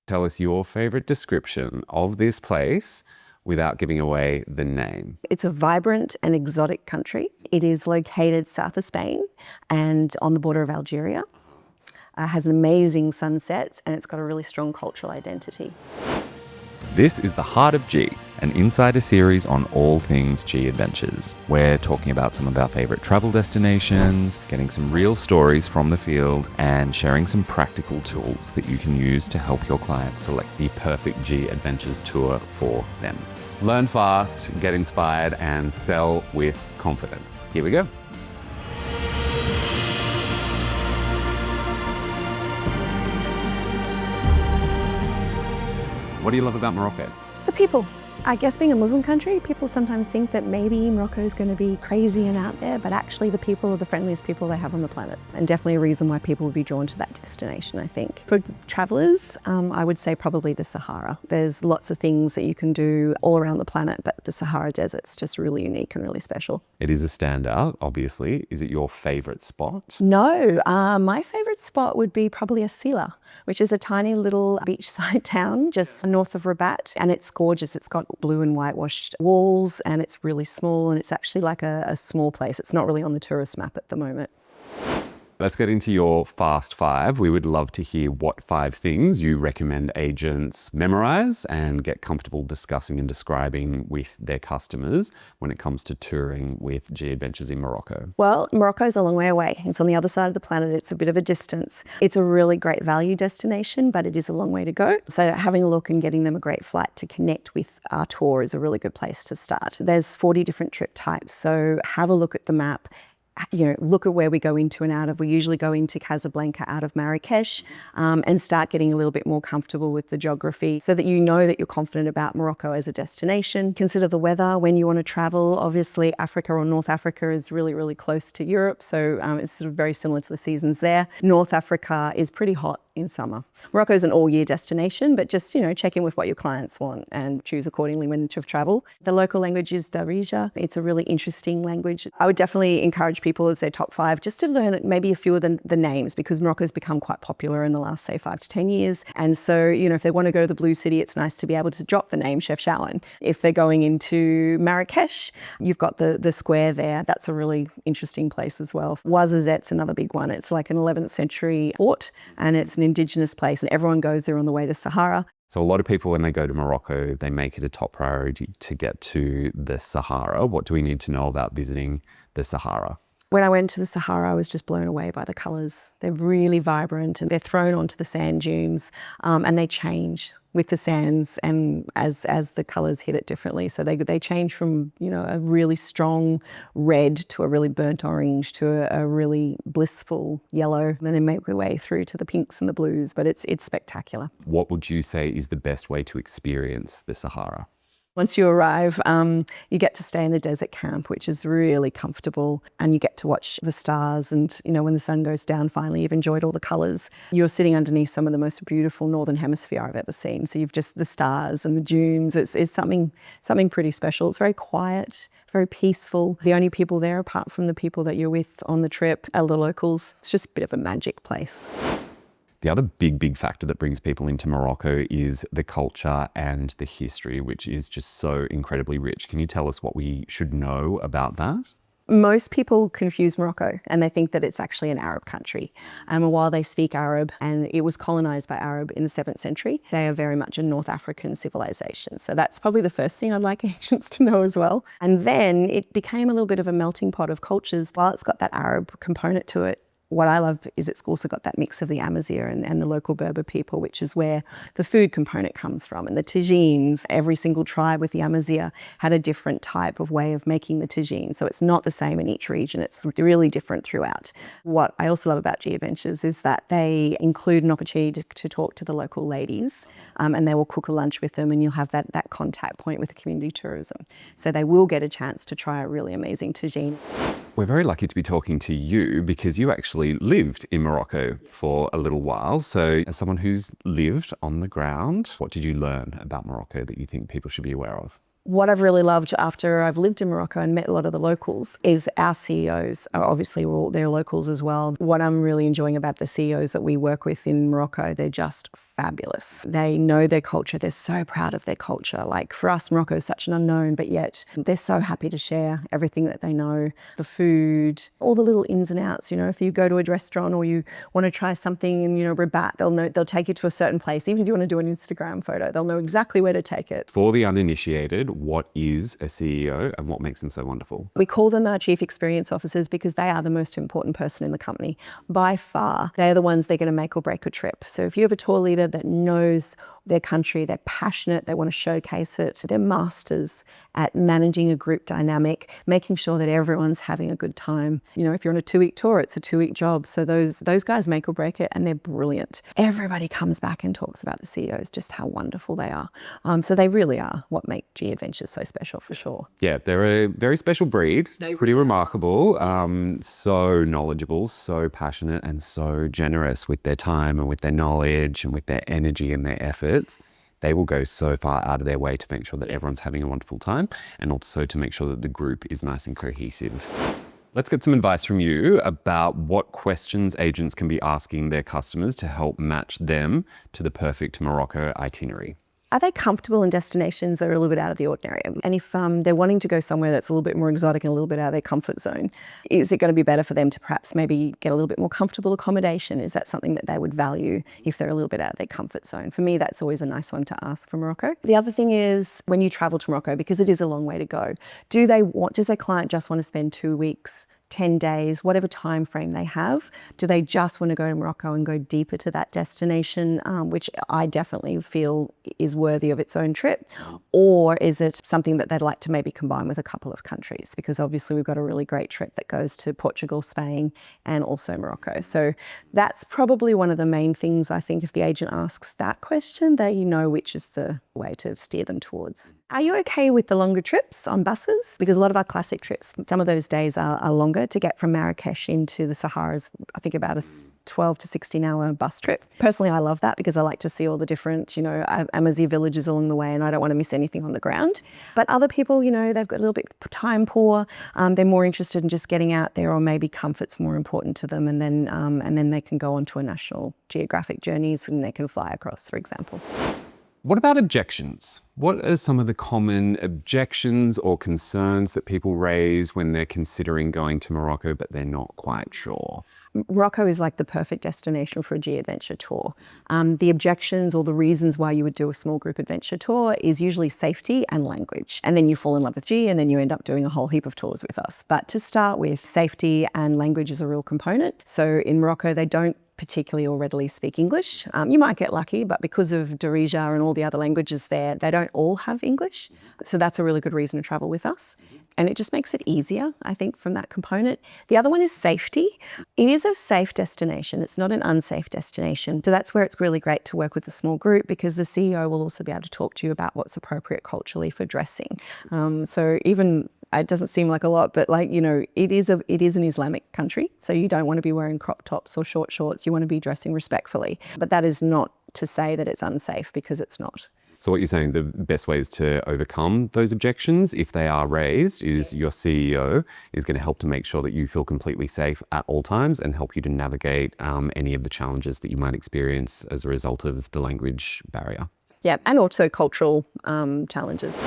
Tell us your favorite description of this place without giving away the name. It's a vibrant and exotic country. It is located south of Spain and on the border of Algeria. Has amazing sunsets, and it's got a really strong cultural identity. This is The Heart of G, an insider series on all things G adventures. We're talking about some of our favorite travel destinations, getting some real stories from the field, and sharing some practical tools that you can use to help your clients select the perfect G adventures tour for them. Learn fast, get inspired, and sell with confidence. Here we go. What do you love about Morocco? The people. I guess being a Muslim country, people sometimes think that maybe Morocco is going to be crazy and out there, but actually the people are the friendliest people they have on the planet, and definitely a reason why people would be drawn to that destination, I think. For travellers, I would say probably the Sahara. There's lots of things that you can do all around the planet, but the Sahara Desert's just really unique and really special. It is a standout, obviously. Is it your favourite spot? No, my favourite spot would be probably Asila, which is a tiny little beachside town just north of Rabat, and it's gorgeous. It's got blue and whitewashed walls, and it's really small, and it's actually like a small place. It's not really on the tourist map at the moment. Let's get into your fast five. We would love to hear what 5 things you recommend agents memorize and get comfortable discussing and describing with their customers when it comes to touring with G Adventures in Morocco. Well, Morocco's a long way away. It's on the other side of the planet. It's a bit of a distance. It's a really great value destination, but it is a long way to go. So having a look and getting them a great flight to connect with our tour is a really good place to start. There's 40 different trip types, so have a look at the map. Look at where we go into and out of. We usually go into Casablanca out of Marrakech and start getting a little bit more comfortable with the geography so that you know that you're confident about Morocco as a destination. Consider the weather when you want to travel. Obviously, Africa or North Africa is really, really close to Europe, so it's sort of very similar to the seasons there. North Africa is pretty hot in summer. Morocco is an all-year destination, but just, check in with what your clients want and choose accordingly when to travel. The local language is Darija. It's a really interesting language. I would definitely encourage people, as their top 5, just to learn maybe a few of the names, because Morocco's become quite popular in the last, say, 5 to 10 years. And so, if they want to go to the Blue City, it's nice to be able to drop the name Chefchaouen. If they're going into Marrakech, you've got the square there. That's a really interesting place as well. Ouarzazet's another big one. It's like an 11th century fort, and it's an indigenous place, and everyone goes there on the way to Sahara. So a lot of people, when they go to Morocco, they make it a top priority to get to the Sahara. What do we need to know about visiting the Sahara? When I went to the Sahara, I was just blown away by the colours. They're really vibrant, and they're thrown onto the sand dunes, and they change with the sands and as the colours hit it differently. So they change from, a really strong red to a really burnt orange to a really blissful yellow. And then they make their way through to the pinks and the blues, but it's spectacular. What would you say is the best way to experience the Sahara? Once you arrive, you get to stay in a desert camp, which is really comfortable, and you get to watch the stars. And, when the sun goes down, finally, you've enjoyed all the colours. You're sitting underneath some of the most beautiful Northern Hemisphere I've ever seen. So you've just the stars and the dunes. It's something pretty special. It's very quiet, very peaceful. The only people there, apart from the people that you're with on the trip, are the locals. It's just a bit of a magic place. The other big factor that brings people into Morocco is the culture and the history, which is just so incredibly rich. Can you tell us what we should know about that? Most people confuse Morocco and they think that it's actually an Arab country. And while they speak Arab and it was colonized by Arab in the 7th century, they are very much a North African civilization. So that's probably the first thing I'd like agents to know as well. And then it became a little bit of a melting pot of cultures. While it's got that Arab component to it, what I love is it's also got that mix of the Amazigh and the local Berber people, which is where the food component comes from. And the tagines, every single tribe with the Amazigh had a different type of way of making the tagine. So it's not the same in each region. It's really different throughout. What I also love about G Adventures is that they include an opportunity to talk to the local ladies, and they will cook a lunch with them, and you'll have that contact point with community tourism. So they will get a chance to try a really amazing tagine. We're very lucky to be talking to you because you actually lived in Morocco for a little while. So as someone who's lived on the ground, what did you learn about Morocco that you think people should be aware of? What I've really loved after I've lived in Morocco and met a lot of the locals is our CEOs are obviously they're locals as well. What I'm really enjoying about the CEOs that we work with in Morocco, they're just fabulous. They know their culture. They're so proud of their culture. Like for us, Morocco is such an unknown, but yet they're so happy to share everything that they know, the food, all the little ins and outs. You know, if you go to a restaurant or you want to try something in, Rabat, they'll take you to a certain place. Even if you want to do an Instagram photo, they'll know exactly where to take it. For the uninitiated, what is a CEO and what makes them so wonderful? We call them our chief experience officers because they are the most important person in the company. By far, they're the ones they're going to make or break a trip. So if you have a tour leader that knows their country, they're passionate, they want to showcase it, they're masters at managing a group dynamic, making sure that everyone's having a good time. If you're on a 2-week tour, it's a 2-week job. So those guys make or break it, and they're brilliant. Everybody comes back and talks about the CEOs, just how wonderful they are. So they really are what make G Adventures so special, for sure. Yeah, they're a very special breed, pretty remarkable, so knowledgeable, so passionate, and so generous with their time and with their knowledge and with their energy and their efforts. They will go so far out of their way to make sure that everyone's having a wonderful time, and also to make sure that the group is nice and cohesive. Let's get some advice from you about what questions agents can be asking their customers to help match them to the perfect Morocco itinerary. Are they comfortable in destinations that are a little bit out of the ordinary? And if they're wanting to go somewhere that's a little bit more exotic and a little bit out of their comfort zone, is it going to be better for them to perhaps maybe get a little bit more comfortable accommodation? Is that something that they would value if they're a little bit out of their comfort zone? For me, that's always a nice one to ask for Morocco. The other thing is, when you travel to Morocco, because it is a long way to go, does their client just want to spend 2 weeks, 10 days, whatever time frame they have? Do they just want to go to Morocco and go deeper to that destination, which I definitely feel is worthy of its own trip? Or is it something that they'd like to maybe combine with a couple of countries? Because obviously we've got a really great trip that goes to Portugal, Spain, and also Morocco. So that's probably one of the main things. I think if the agent asks that question, they know which is the way to steer them towards. Are you okay with the longer trips on buses? Because a lot of our classic trips, some of those days are longer. To get from Marrakech into the Sahara is, I think, about a 12 to 16-hour bus trip. Personally, I love that because I like to see all the different, Amazigh villages along the way, and I don't want to miss anything on the ground. But other people, they've got a little bit time poor. They're more interested in just getting out there, or maybe comfort's more important to them, and then they can go on to a National Geographic journeys and they can fly across, for example. What about objections? What are some of the common objections or concerns that people raise when they're considering going to Morocco, but they're not quite sure? Morocco is like the perfect destination for a G adventure tour. The objections or the reasons why you would do a small group adventure tour is usually safety and language. And then you fall in love with G, and then you end up doing a whole heap of tours with us. But to start with, safety and language is a real component. So in Morocco, they don't particularly or readily speak English. You might get lucky, but because of Darija and all the other languages there, they don't all have English. So that's a really good reason to travel with us. And it just makes it easier, I think, from that component. The other one is safety. It is a safe destination. It's not an unsafe destination. So that's where it's really great to work with a small group, because the CEO will also be able to talk to you about what's appropriate culturally for dressing. So even, it doesn't seem like a lot, but it is an Islamic country. So you don't want to be wearing crop tops or short shorts. You want to be dressing respectfully. But that is not to say that it's unsafe, because it's not. So what you're saying, the best ways to overcome those objections, if they are raised, is your CEO is going to help to make sure that you feel completely safe at all times and help you to navigate any of the challenges that you might experience as a result of the language barrier. Yeah, and also cultural challenges.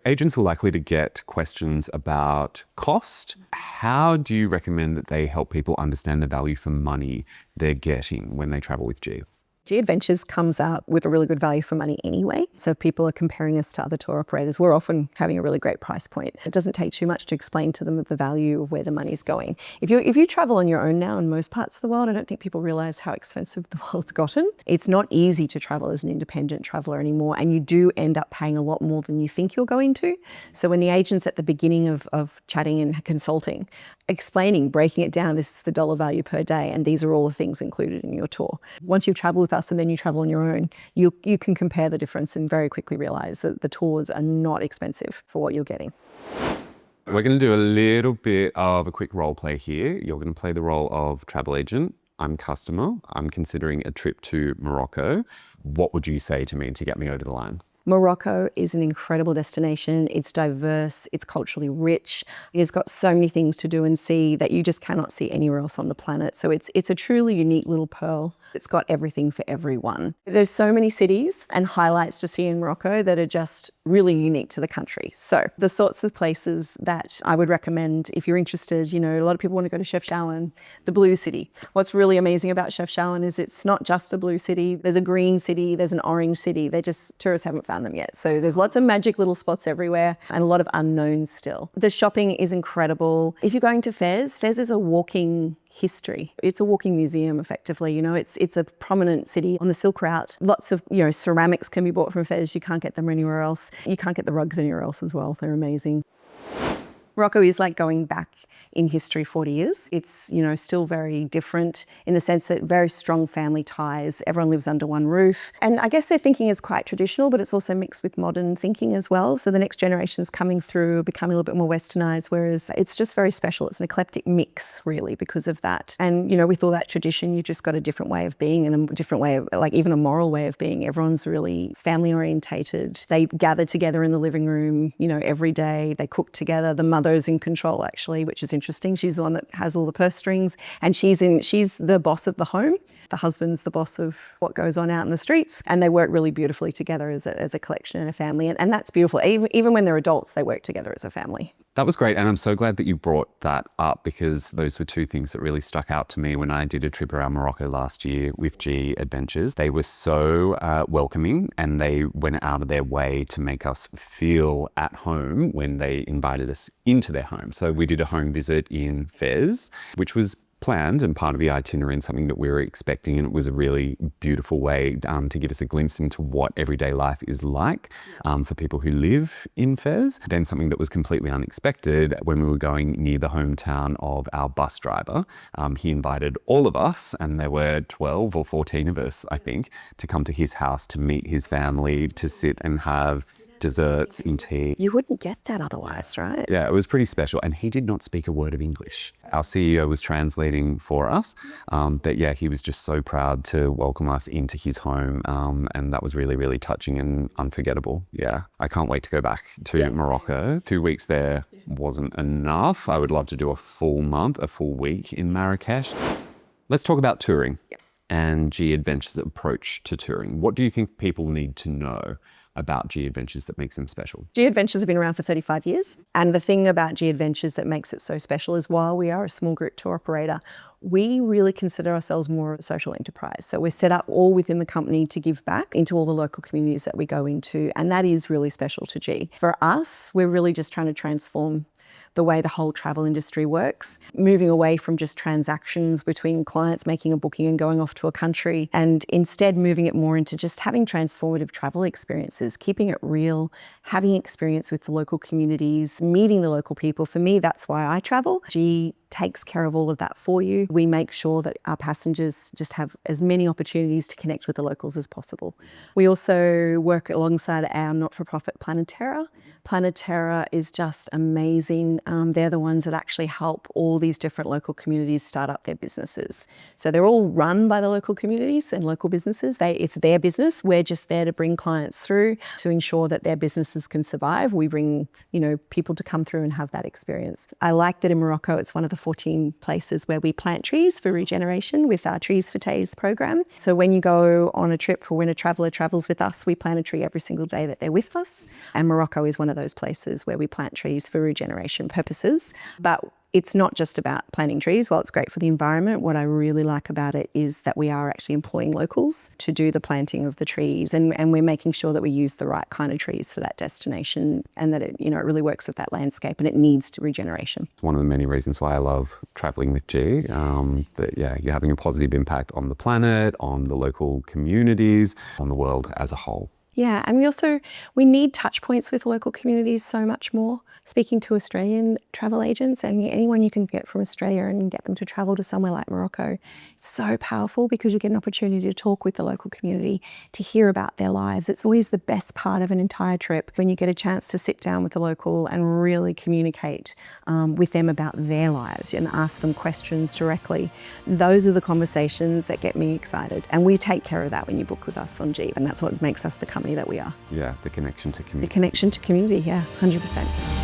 Agents are likely to get questions about cost. How do you recommend that they help people understand the value for money they're getting when they travel with G? G Adventures comes out with a really good value for money anyway. So if people are comparing us to other tour operators, we're often having a really great price point. It doesn't take too much to explain to them the value of where the money's going. If you travel on your own now in most parts of the world, I don't think people realize how expensive the world's gotten. It's not easy to travel as an independent traveler anymore, and you do end up paying a lot more than you think you're going to. So when the agent's at the beginning of chatting and consulting, explaining, breaking it down, this is the dollar value per day, and these are all the things included in your tour. Once you've traveled with us and then you travel on your own, you can compare the difference and very quickly realize that the tours are not expensive for what you're getting. We're going to do a little bit of a quick role play here. You're going to play the role of travel agent. I'm customer. I'm considering a trip to Morocco. What would you say to me to get me over the line? Morocco is an incredible destination. It's diverse, it's culturally rich. It's got so many things to do and see that you just cannot see anywhere else on the planet. So it's a truly unique little pearl. It's got everything for everyone. There's so many cities and highlights to see in Morocco that are just really unique to the country. So the sorts of places that I would recommend if you're interested, a lot of people want to go to Chefchaouen, the blue city. What's really amazing about Chefchaouen is it's not just a blue city. There's a green city, there's an orange city. Tourists haven't found them yet. So there's lots of magic little spots everywhere and a lot of unknowns still. The shopping is incredible. If you're going to Fez is a walking history. It's a walking museum, effectively. It's a prominent city on the Silk Route. Lots of, ceramics can be bought from Fez. You can't get them anywhere else. You can't get the rugs anywhere else as well. They're amazing. Morocco is like going back in history 40 years. It's, still very different in the sense that very strong family ties. Everyone lives under one roof. And I guess their thinking is quite traditional, but it's also mixed with modern thinking as well. So the next generation's coming through, becoming a little bit more westernized, whereas it's just very special. It's an eclectic mix, really, because of that. And, with all that tradition, you've just got a different way of being and a different way of, even a moral way of being. Everyone's really family orientated. They gather together in the living room, every day. They cook together. The mother's in control, actually, which is interesting. She's the one that has all the purse strings, and she's the boss of the home. The husband's the boss of what goes on out in the streets, and they work really beautifully together as a collection and a family. And that's beautiful. Even when they're adults, they work together as a family. That was great. And I'm so glad that you brought that up, because those were two things that really stuck out to me when I did a trip around Morocco last year with G Adventures. They were so welcoming, and they went out of their way to make us feel at home when they invited us into their home. So we did a home visit in Fez, which was planned and part of the itinerary and something that we were expecting, and it was a really beautiful way to give us a glimpse into what everyday life is like for people who live in Fez. Then something that was completely unexpected, when we were going near the hometown of our bus driver, he invited all of us, and there were 12 or 14 of us, I think, to come to his house to meet his family, to sit and have desserts and tea. You wouldn't get that otherwise, right? Yeah, it was pretty special. And he did not speak a word of English. Our CEO was translating for us. But yeah, he was just so proud to welcome us into his home. And that was really, really touching and unforgettable. Yeah, I can't wait to go back to Morocco. 2 weeks there wasn't enough. I would love to do a full month, a full week in Marrakech. Let's talk about touring and G Adventures' approach to touring. What do you think people need to know about G Adventures that makes them special? G Adventures have been around for 35 years. And the thing about G Adventures that makes it so special is, while we are a small group tour operator, we really consider ourselves more of a social enterprise. So we're set up all within the company to give back into all the local communities that we go into. And that is really special to G. For us, we're really just trying to transform the way the whole travel industry works, moving away from just transactions between clients making a booking and going off to a country, and instead moving it more into just having transformative travel experiences, keeping it real, having experience with the local communities, meeting the local people. For me, that's why I travel. G takes care of all of that for you. We make sure that our passengers just have as many opportunities to connect with the locals as possible. We also work alongside our not-for-profit Planetera. Planetera is just amazing. They're the ones that actually help all these different local communities start up their businesses. So they're all run by the local communities and local businesses. It's their business. We're just there to bring clients through to ensure that their businesses can survive. We bring, people to come through and have that experience. I like that in Morocco, it's one of the 14 places where we plant trees for regeneration with our Trees for Tays program. So when you go on a trip, or when a traveller travels with us, we plant a tree every single day that they're with us. And Morocco is one of those places where we plant trees for regeneration purposes. But it's not just about planting trees. While it's great for the environment, what I really like about it is that we are actually employing locals to do the planting of the trees, and we're making sure that we use the right kind of trees for that destination, and that it really works with that landscape, and it needs to regeneration. One of the many reasons why I love traveling with G. That you're having a positive impact on the planet, on the local communities, on the world as a whole. Yeah, and we need touch points with local communities so much more. Speaking to Australian travel agents and anyone you can get from Australia and get them to travel to somewhere like Morocco, it's so powerful, because you get an opportunity to talk with the local community, to hear about their lives. It's always the best part of an entire trip, when you get a chance to sit down with the local and really communicate with them about their lives and ask them questions directly. Those are the conversations that get me excited. And we take care of that when you book with us on G, and that's what makes us the company company that we are. Yeah, the connection to The community. connection to community, yeah, 100%.